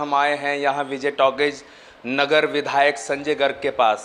हम आए हैं यहाँ विजय टॉकीज नगर विधायक संजय गर्ग के पास।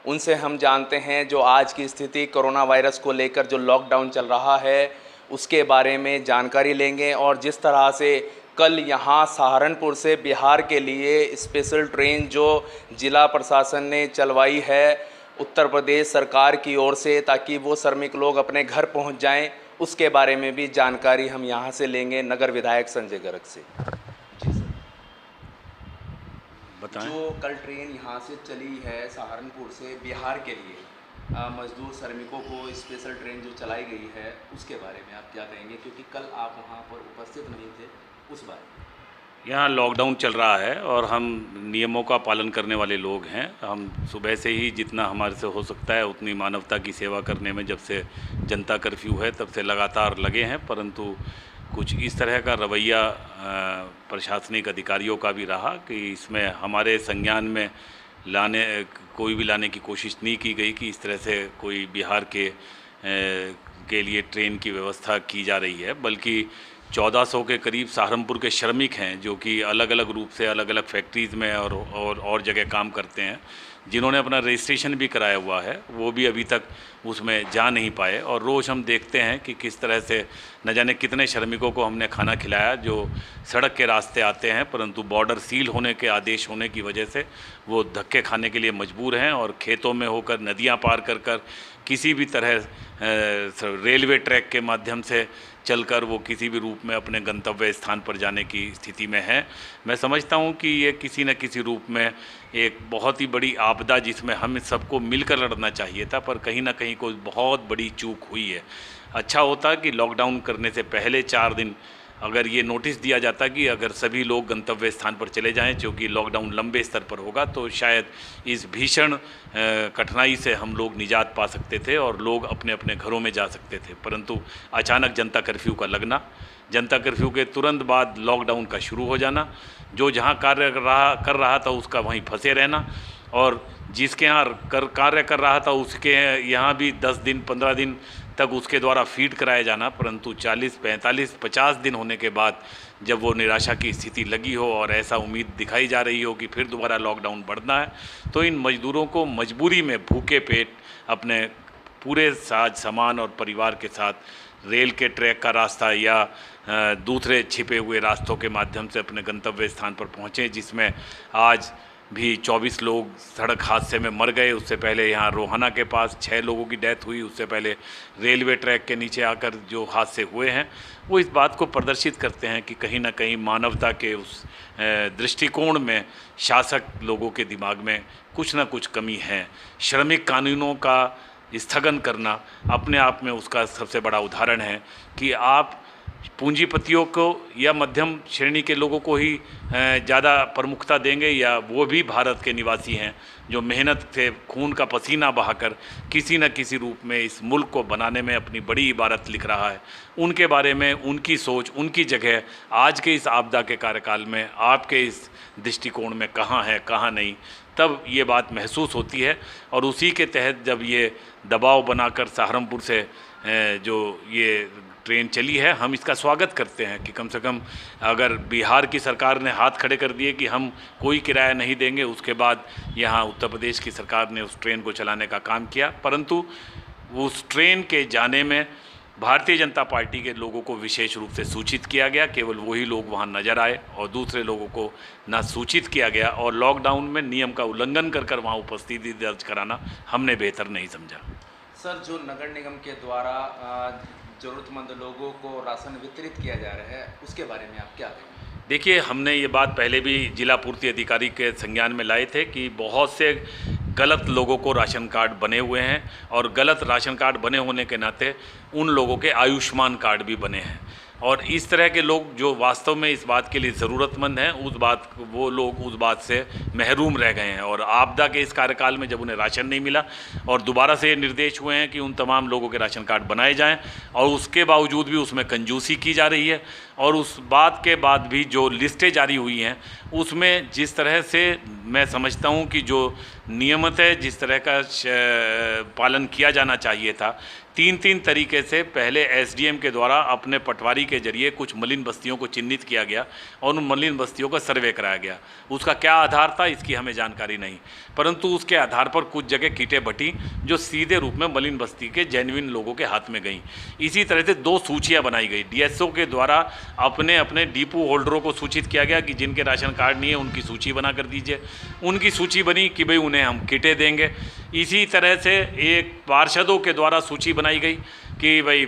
उनसे हम जानते हैं जो आज की स्थिति कोरोना वायरस को लेकर जो लॉकडाउन चल रहा है उसके बारे में जानकारी लेंगे, और जिस तरह से कल यहाँ सहारनपुर से बिहार के लिए स्पेशल ट्रेन जो जिला प्रशासन ने चलवाई है उत्तर प्रदेश सरकार की ओर से ताकि वो श्रमिक लोग अपने घर पहुँच जाएं, उसके बारे में भी जानकारी हम यहाँ से लेंगे नगर विधायक संजय गर्ग से। जी सर, बताएं। जो कल ट्रेन यहाँ से चली है सहारनपुर से बिहार के लिए मजदूर श्रमिकों को स्पेशल ट्रेन जो चलाई गई है उसके बारे में आप क्या कहेंगे, क्योंकि कल आप वहाँ पर उपस्थित नहीं थे, उस बारे में। यहाँ लॉकडाउन चल रहा है और हम नियमों का पालन करने वाले लोग हैं। हम सुबह से ही जितना हमारे से हो सकता है उतनी मानवता की सेवा करने में, जब से जनता कर्फ्यू है तब से लगातार लगे हैं, परंतु कुछ इस तरह का रवैया प्रशासनिक अधिकारियों का भी रहा कि इसमें हमारे संज्ञान में कोई भी लाने की कोशिश नहीं की गई कि इस तरह से कोई बिहार के लिए ट्रेन की व्यवस्था की जा रही है, बल्कि 1400 के करीब सहारनपुर के श्रमिक हैं जो कि अलग अलग रूप से अलग अलग फैक्ट्रीज़ में और जगह काम करते हैं, जिन्होंने अपना रजिस्ट्रेशन भी कराया हुआ है, वो भी अभी तक उसमें जा नहीं पाए। और रोज़ हम देखते हैं कि किस तरह से न जाने कितने श्रमिकों को हमने खाना खिलाया जो सड़क के रास्ते आते हैं, परंतु बॉर्डर सील होने के आदेश होने की वजह से वो धक्के खाने के लिए मजबूर हैं और खेतों में होकर नदियाँ पार कर किसी भी तरह रेलवे ट्रैक के माध्यम से चलकर वो किसी भी रूप में अपने गंतव्य स्थान पर जाने की स्थिति में है। मैं समझता हूँ कि ये किसी न किसी रूप में एक बहुत ही बड़ी आपदा जिसमें हम सबको मिलकर लड़ना चाहिए था, पर कहीं ना कहीं कोई बहुत बड़ी चूक हुई है। अच्छा होता कि लॉकडाउन करने से पहले 4 दिन अगर ये नोटिस दिया जाता कि अगर सभी लोग गंतव्य स्थान पर चले जाएं, क्योंकि लॉकडाउन लंबे स्तर पर होगा, तो शायद इस भीषण कठिनाई से हम लोग निजात पा सकते थे और लोग अपने अपने घरों में जा सकते थे। परंतु अचानक जनता कर्फ्यू का लगना, जनता कर्फ्यू के तुरंत बाद लॉकडाउन का शुरू हो जाना, जो जहाँ कार्य कर रहा था उसका वहीं फंसे रहना, और जिसके यहाँ कार्य कर रहा था उसके यहाँ भी 10 दिन 15 दिन तक उसके द्वारा फीड कराया जाना, परंतु 40 45 50 दिन होने के बाद जब वो निराशा की स्थिति लगी हो और ऐसा उम्मीद दिखाई जा रही हो कि फिर दोबारा लॉकडाउन बढ़ना है, तो इन मजदूरों को मजबूरी में भूखे पेट अपने पूरे साज सामान और परिवार के साथ रेल के ट्रैक का रास्ता या दूसरे छिपे हुए रास्तों के माध्यम से अपने गंतव्य स्थान पर पहुँचे, जिसमें आज भी 24 लोग सड़क हादसे में मर गए। उससे पहले यहाँ रोहाना के पास 6 लोगों की डेथ हुई। उससे पहले रेलवे ट्रैक के नीचे आकर जो हादसे हुए हैं वो इस बात को प्रदर्शित करते हैं कि कहीं ना कहीं मानवता के उस दृष्टिकोण में शासक लोगों के दिमाग में कुछ ना कुछ कमी है। श्रमिक कानूनों का स्थगन करना अपने आप में उसका सबसे बड़ा उदाहरण है कि आप पूंजीपतियों को या मध्यम श्रेणी के लोगों को ही ज़्यादा प्रमुखता देंगे, या वो भी भारत के निवासी हैं जो मेहनत से खून का पसीना बहाकर किसी न किसी रूप में इस मुल्क को बनाने में अपनी बड़ी इबारत लिख रहा है, उनके बारे में उनकी सोच, उनकी जगह आज के इस आपदा के कार्यकाल में आपके इस दृष्टिकोण में कहाँ है कहाँ नहीं, तब ये बात महसूस होती है। और उसी के तहत जब ये दबाव बनाकर सहारनपुर से जो ये ट्रेन चली है, हम इसका स्वागत करते हैं कि कम से कम अगर बिहार की सरकार ने हाथ खड़े कर दिए कि हम कोई किराया नहीं देंगे, उसके बाद यहाँ उत्तर प्रदेश की सरकार ने उस ट्रेन को चलाने का काम किया, परंतु उस ट्रेन के जाने में भारतीय जनता पार्टी के लोगों को विशेष रूप से सूचित किया गया, केवल वही लोग वहाँ नज़र आए और दूसरे लोगों को ना सूचित किया गया, और लॉकडाउन में नियम का उल्लंघन कर वहाँ उपस्थिति दर्ज कराना हमने बेहतर नहीं समझा। सर, जो नगर निगम के द्वारा ज़रूरतमंद लोगों को राशन वितरित किया जा रहा है उसके बारे में आप क्या कहेंगे? देखिए, हमने ये बात पहले भी जिला पूर्ति अधिकारी के संज्ञान में लाए थे कि बहुत से गलत लोगों को राशन कार्ड बने हुए हैं, और गलत राशन कार्ड बने होने के नाते उन लोगों के आयुष्मान कार्ड भी बने हैं, और इस तरह के लोग जो वास्तव में इस बात के लिए ज़रूरतमंद हैं वो लोग उस बात से महरूम रह गए हैं। और आपदा के इस कार्यकाल में जब उन्हें राशन नहीं मिला और दोबारा से निर्देश हुए हैं कि उन तमाम लोगों के राशन कार्ड बनाए जाएं, और उसके बावजूद भी उसमें कंजूसी की जा रही है, और उस बात के बाद भी जो लिस्टें जारी हुई हैं उसमें जिस तरह से मैं समझता हूँ कि जो नियमित है, जिस तरह का पालन किया जाना चाहिए था, 3 तरीके से पहले एसडीएम के द्वारा अपने पटवारी के जरिए कुछ मलिन बस्तियों को चिन्हित किया गया और उन मलिन बस्तियों का सर्वे कराया गया। उसका क्या आधार था इसकी हमें जानकारी नहीं, परंतु उसके आधार पर कुछ जगह कीटें बटी जो सीधे रूप में मलिन बस्ती के जेन्युइन लोगों के हाथ में गईं। इसी तरह से 2 सूचियाँ बनाई गई। डीएसओ के द्वारा अपने अपने डिपो होल्डरों को सूचित किया गया कि जिनके राशन कार्ड नहीं है उनकी सूची बना कर दीजिए। उनकी सूची बनी कि भाई उन्हें हम किटें देंगे। इसी तरह से एक पार्षदों के द्वारा सूची बनाई गई कि भाई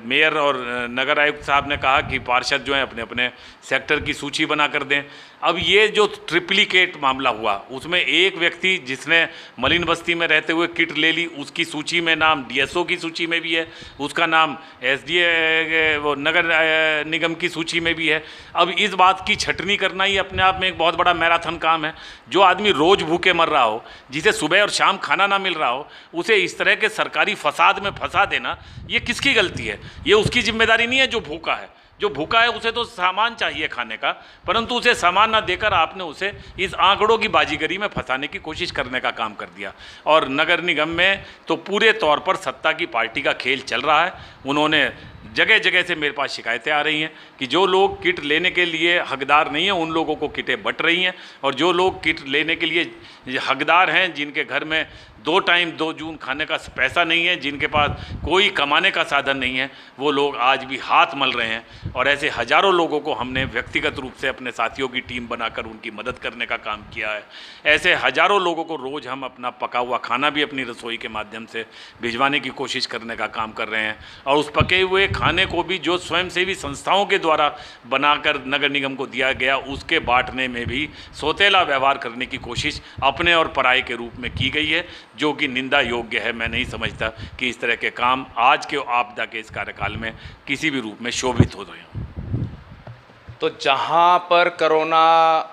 मेयर और नगर आयुक्त साहब ने कहा कि पार्षद जो हैं अपने अपने सेक्टर की सूची बना कर दें। अब ये जो ट्रिप्लिकेट मामला हुआ उसमें एक व्यक्ति जिसने मलिन बस्ती में रहते हुए किट ले ली, उसकी सूची में नाम डीएसओ की सूची में भी है, उसका नाम एसडीए वो नगर निगम की सूची में भी है। अब इस बात की छटनी करना ही अपने आप में एक बहुत बड़ा मैराथन काम है। जो आदमी रोज़ भूखे मर रहा हो, जिसे सुबह और शाम खाना ना मिल रहा हो, उसे इस तरह के सरकारी फसाद में फंसा देना ये किसकी गलती है? ये उसकी जिम्मेदारी नहीं है जो भूखा है। जो भूखा है उसे तो सामान चाहिए खाने का, परंतु उसे सामान ना देकर आपने उसे इस आंकड़ों की बाजीगरी में फंसाने की कोशिश करने का काम कर दिया। और नगर निगम में तो पूरे तौर पर सत्ता की पार्टी का खेल चल रहा है। उन्होंने जगह जगह से मेरे पास शिकायतें आ रही हैं कि जो लोग किट लेने के लिए हकदार नहीं हैं उन लोगों को किटें बट रही हैं, और जो लोग किट लेने के लिए हकदार हैं, जिनके घर में 2 टाइम 2 जून खाने का पैसा नहीं है, जिनके पास कोई कमाने का साधन नहीं है, वो लोग आज भी हाथ मल रहे हैं। और ऐसे हज़ारों लोगों को हमने व्यक्तिगत रूप से अपने साथियों की टीम बनाकर उनकी मदद करने का काम किया है। ऐसे हज़ारों लोगों को रोज़ हम अपना पका हुआ खाना भी अपनी रसोई के माध्यम से भिजवाने की कोशिश करने का काम कर रहे हैं। और उस पके हुए खाने को भी जो स्वयंसेवी संस्थाओं के द्वारा बनाकर नगर निगम को दिया गया, उसके बांटने में भी सौतेला व्यवहार करने की कोशिश अपने और पराये के रूप में की गई है, जो कि निंदा योग्य है। मैं नहीं समझता कि इस तरह के काम आज के आपदा के इस कार्यकाल में किसी भी रूप में शोभित हो रहे हैं। तो जहां पर कोरोना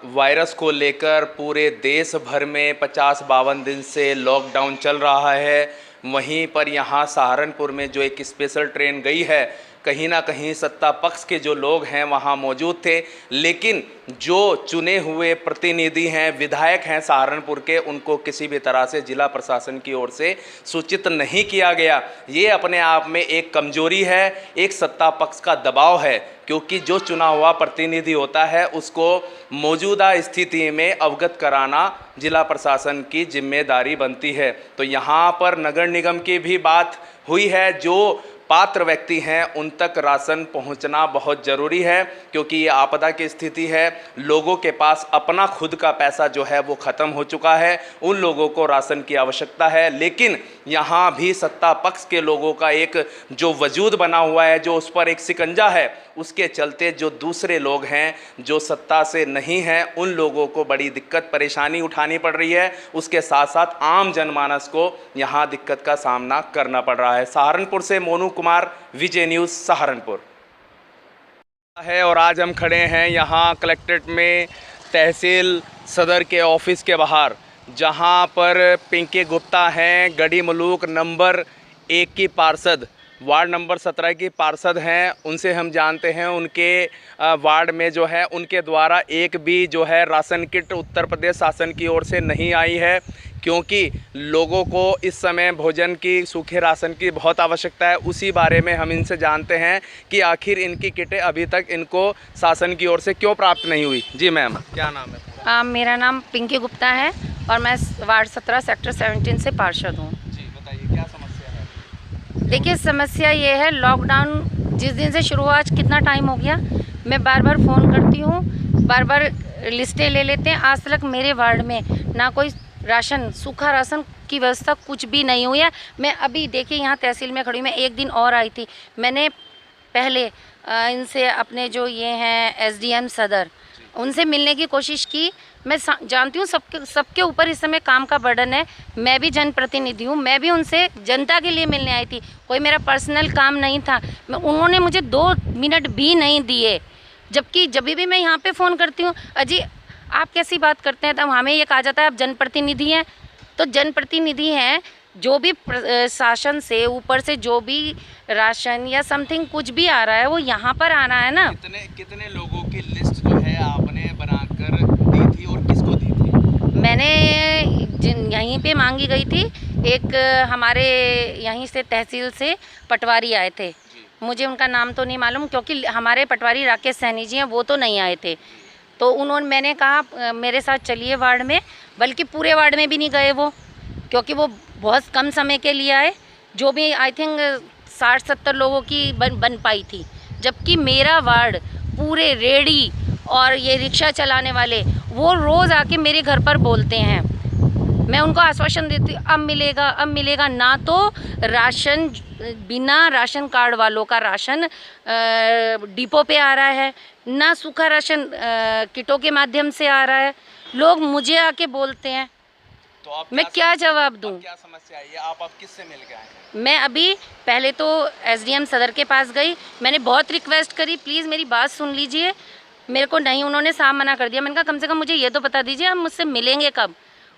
वायरस को लेकर पूरे देश भर में 50-52 दिन से लॉकडाउन चल रहा है, वहीं पर यहां सहारनपुर में जो एक स्पेशल ट्रेन गई है, कहीं ना कहीं सत्ता पक्ष के जो लोग हैं वहाँ मौजूद थे, लेकिन जो चुने हुए प्रतिनिधि हैं, विधायक हैं सहारनपुर के, उनको किसी भी तरह से जिला प्रशासन की ओर से सूचित नहीं किया गया। ये अपने आप में एक कमजोरी है, एक सत्ता पक्ष का दबाव है, क्योंकि जो चुना हुआ प्रतिनिधि होता है उसको मौजूदा स्थिति में अवगत कराना जिला प्रशासन की जिम्मेदारी बनती है। तो यहाँ पर नगर निगम की भी बात हुई है, जो पात्र व्यक्ति हैं उन तक राशन पहुंचना बहुत ज़रूरी है, क्योंकि ये आपदा की स्थिति है। लोगों के पास अपना खुद का पैसा जो है वो ख़त्म हो चुका है, उन लोगों को राशन की आवश्यकता है। लेकिन यहाँ भी सत्ता पक्ष के लोगों का एक जो वजूद बना हुआ है, जो उस पर एक शिकंजा है, उसके चलते जो दूसरे लोग हैं जो सत्ता से नहीं हैं, उन लोगों को बड़ी दिक्कत परेशानी उठानी पड़ रही है। उसके साथ साथ आम जनमानस को यहाँ दिक्कत का सामना करना पड़ रहा है। सहारनपुर से मोनू कुमार, विजय न्यूज़ सहारनपुर है। और आज हम खड़े हैं यहाँ कलेक्ट्रेट में तहसील सदर के ऑफिस के बाहर, जहाँ पर पिंकी गुप्ता हैं, गढ़ी मलूक नंबर 1 की पार्षद, वार्ड नंबर 17 की पार्षद हैं। उनसे हम जानते हैं उनके वार्ड में जो है उनके द्वारा एक भी जो है राशन किट उत्तर प्रदेश शासन की ओर से नहीं आई है, क्योंकि लोगों को इस समय भोजन की, सूखे राशन की बहुत आवश्यकता है। उसी बारे में हम इनसे जानते हैं कि आखिर इनकी किटें अभी तक इनको शासन की ओर से क्यों प्राप्त नहीं हुई। जी मैम, क्या नाम है? मेरा नाम पिंकी गुप्ता है और मैं वार्ड 17 सेक्टर 17 से पार्षद हूँ। जी बताइए, क्या समस्या है? देखिए, समस्या ये है, लॉकडाउन जिस दिन से शुरू हुआ, आज कितना टाइम हो गया, मैं बार बार फ़ोन करती हूँ, बार बार लिस्टें ले लेते हैं। आज तक मेरे वार्ड में ना कोई राशन, सूखा राशन की व्यवस्था कुछ भी नहीं हुई है। मैं अभी देखिए यहाँ तहसील में खड़ी हूँ, मैं एक दिन और आई थी। मैंने पहले इनसे अपने जो ये हैं एसडीएम सदर, उनसे मिलने की कोशिश की। मैं जानती हूँ सबके ऊपर इस समय काम का बर्डन है। मैं भी जनप्रतिनिधि हूँ, मैं भी उनसे जनता के लिए मिलने आई थी, कोई मेरा पर्सनल काम नहीं था। उन्होंने मुझे 2 मिनट भी नहीं दिए, जबकि जब भी मैं यहाँ पे फ़ोन करती हूँ, अजी आप कैसी बात करते हैं, तब हमें ये कहा जाता है आप जनप्रतिनिधि हैं। तो जनप्रतिनिधि हैं, जो भी शासन से ऊपर से जो भी राशन या समथिंग कुछ भी आ रहा है वो यहाँ पर आना है ना। कितने लोगों की लिस्ट जो है आपने बनाकर यहीं पे मांगी गई थी। एक हमारे यहीं से तहसील से पटवारी आए थे, मुझे उनका नाम तो नहीं मालूम, क्योंकि हमारे पटवारी राकेश सैनी जी हैं, वो तो नहीं आए थे। तो मैंने कहा मेरे साथ चलिए वार्ड में, बल्कि पूरे वार्ड में भी नहीं गए वो, क्योंकि वो बहुत कम समय के लिए आए। जो भी आई थिंक 60-70 लोगों की बन पाई थी, जबकि मेरा वार्ड पूरे रेडी और ये रिक्शा चलाने वाले वो रोज़ आके मेरे घर पर बोलते हैं। मैं उनको आश्वासन देती हूँ अब मिलेगा ना, तो राशन बिना राशन कार्ड वालों का राशन डिपो पे आ रहा है, ना सूखा राशन किटों के माध्यम से आ रहा है। लोग मुझे आके बोलते हैं, तो आप मैं क्या जवाब दूं? क्या समस्या है ये? आप किससे मिल गए हैं? मैं अभी पहले तो एसडीएम सदर के पास गई, मैंने बहुत रिक्वेस्ट करी, प्लीज़ मेरी बात सुन लीजिए। मेरे को नहीं, उन्होंने साफ मना कर दिया। मैंने कहा कम से कम मुझे ये तो बता दीजिए आप मुझसे मिलेंगे कब।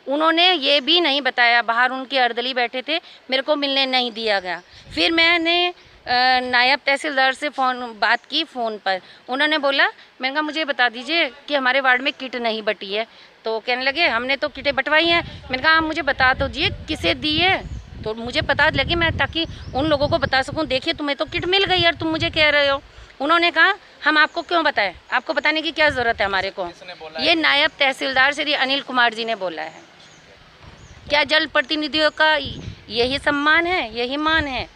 उन्होंने ये भी नहीं बताया, बाहर उनकी अर्दली बैठे थे, मेरे को मिलने नहीं दिया गया। फिर मैंने नायब तहसीलदार से बात की फ़ोन पर, उन्होंने बोला, मैंने कहा मुझे बता दीजिए कि हमारे वार्ड में किट नहीं बटी है। तो कहने लगे हमने तो किटें बंटवाई हैं। मैंने कहा आप मुझे बता तो दीजिए किसे दी है, तो मुझे पता लगे, मैं ताकि उन लोगों को बता सकूं, देखिए तुम्हें तो किट मिल गई यार, तुम मुझे कह रहे हो। उन्होंने कहा हम आपको क्यों बताएं, आपको बताने की क्या ज़रूरत है हमारे को। ये नायब तहसीलदार श्री अनिल कुमार जी ने बोला है। क्या जन प्रतिनिधियों का यही सम्मान है, यही मान है,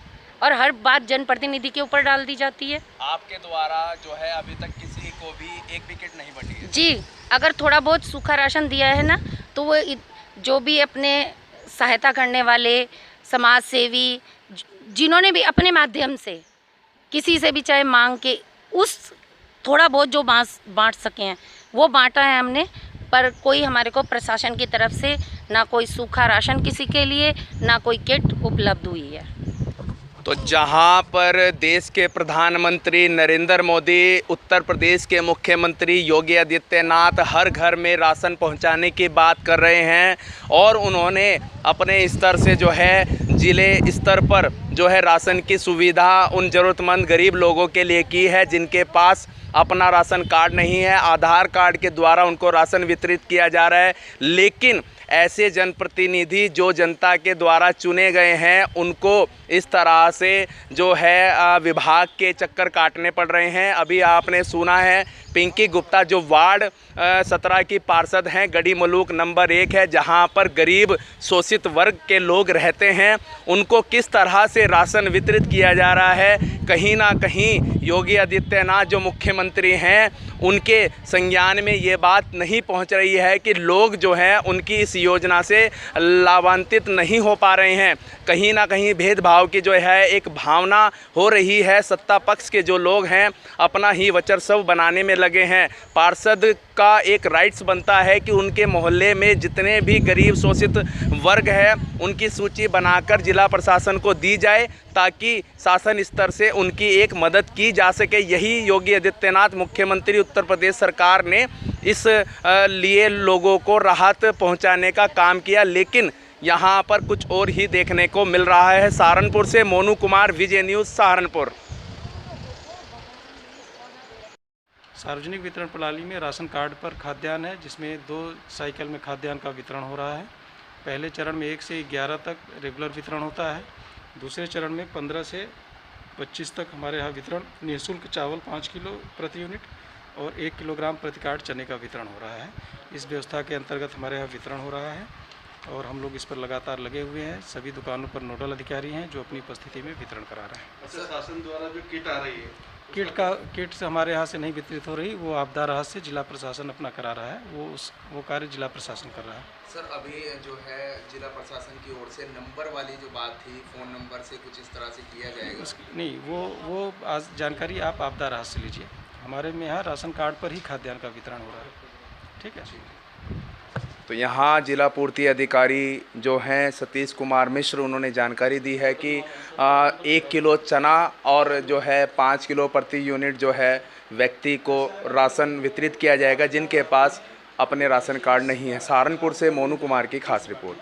और हर बात जनप्रतिनिधि के ऊपर डाल दी जाती है। आपके द्वारा जो है अभी तक किसी को भी एक विकेट नहीं बटी है? जी, अगर थोड़ा बहुत सूखा राशन दिया है ना, तो वो जो भी अपने सहायता करने वाले समाज सेवी जिन्होंने भी अपने माध्यम से किसी से भी चाहे मांग के उस थोड़ा बहुत जो बांट सके हैं वो बांटा है हमने, पर कोई हमारे को प्रशासन की तरफ से ना कोई सूखा राशन किसी के लिए, ना कोई किट उपलब्ध हुई है। तो जहां पर देश के प्रधानमंत्री नरेंद्र मोदी, उत्तर प्रदेश के मुख्यमंत्री योगी आदित्यनाथ हर घर में राशन पहुंचाने की बात कर रहे हैं, और उन्होंने अपने स्तर से जो है ज़िले स्तर पर जो है राशन की सुविधा उन ज़रूरतमंद गरीब लोगों के लिए की है जिनके पास अपना राशन कार्ड नहीं है। आधार कार्ड के द्वारा उनको राशन वितरित किया जा रहा है, लेकिन ऐसे जनप्रतिनिधि जो जनता के द्वारा चुने गए हैं उनको इस तरह से जो है विभाग के चक्कर काटने पड़ रहे हैं। अभी आपने सुना है पिंकी गुप्ता जो वार्ड 17 की पार्षद हैं, गढ़ी मलूक नंबर 1 है, जहां पर गरीब शोषित वर्ग के लोग रहते हैं, उनको किस तरह से राशन वितरित किया जा रहा है। कहीं ना कहीं योगी आदित्यनाथ जो मुख्यमंत्री हैं उनके संज्ञान में ये बात नहीं पहुंच रही है कि लोग जो हैं उनकी इस योजना से लाभान्वित नहीं हो पा रहे हैं। कहीं ना कहीं भेदभाव की जो है एक भावना हो रही है। सत्ता पक्ष के जो लोग हैं अपना ही वर्चस्व बनाने में लगे हैं। पार्षद का एक राइट्स बनता है कि उनके मोहल्ले में जितने भी गरीब शोषित वर्ग है उनकी सूची बनाकर जिला प्रशासन को दी जाए, ताकि शासन स्तर से उनकी एक मदद की जा सके। यही योगी आदित्यनाथ मुख्यमंत्री उत्तर प्रदेश सरकार ने इस लिए लोगों को राहत पहुंचाने का काम किया, लेकिन यहाँ पर कुछ और ही देखने को मिल रहा है। सहारनपुर से मोनू कुमार, विजय न्यूज़ सहारनपुर। सार्वजनिक वितरण प्रणाली में राशन कार्ड पर खाद्यान्न है, जिसमें 2 साइकिल में खाद्यान्न का वितरण हो रहा है। पहले चरण में 1 से 11 तक रेगुलर वितरण होता है। दूसरे चरण में 15 से 25 तक हमारे यहाँ वितरण निःशुल्क चावल 5 किलो प्रति यूनिट और 1 किलोग्राम प्रति कार्ड चने का वितरण हो रहा है। इस व्यवस्था के अंतर्गत हमारे यहाँ वितरण हो रहा है और हम लोग इस पर लगातार लगे हुए हैं। सभी दुकानों पर नोडल अधिकारी हैं जो अपनी उपस्थिति में वितरण करा रहे हैं। अच्छा, शासन द्वारा जो किट आ रही है, किट से हमारे यहाँ से नहीं वितरित हो रही, वो आपदा राहत से जिला प्रशासन अपना करा रहा है। वो कार्य जिला प्रशासन कर रहा है। सर, अभी जो है जिला प्रशासन की ओर से नंबर वाली जो बात थी, फ़ोन नंबर से कुछ इस तरह से किया जाएगा? नहीं, वो आज जानकारी आप आपदा राहत से लीजिए। हमारे में यहाँ राशन कार्ड पर ही खाद्यान्न का वितरण हो रहा है। ठीक है। तो यहाँ जिला पूर्ति अधिकारी जो हैं सतीश कुमार मिश्र, उन्होंने जानकारी दी है कि 1 किलो चना और जो है 5 किलो प्रति यूनिट जो है व्यक्ति को राशन वितरित किया जाएगा जिनके पास अपने राशन कार्ड नहीं है। सहारनपुर से मोनू कुमार की खास रिपोर्ट।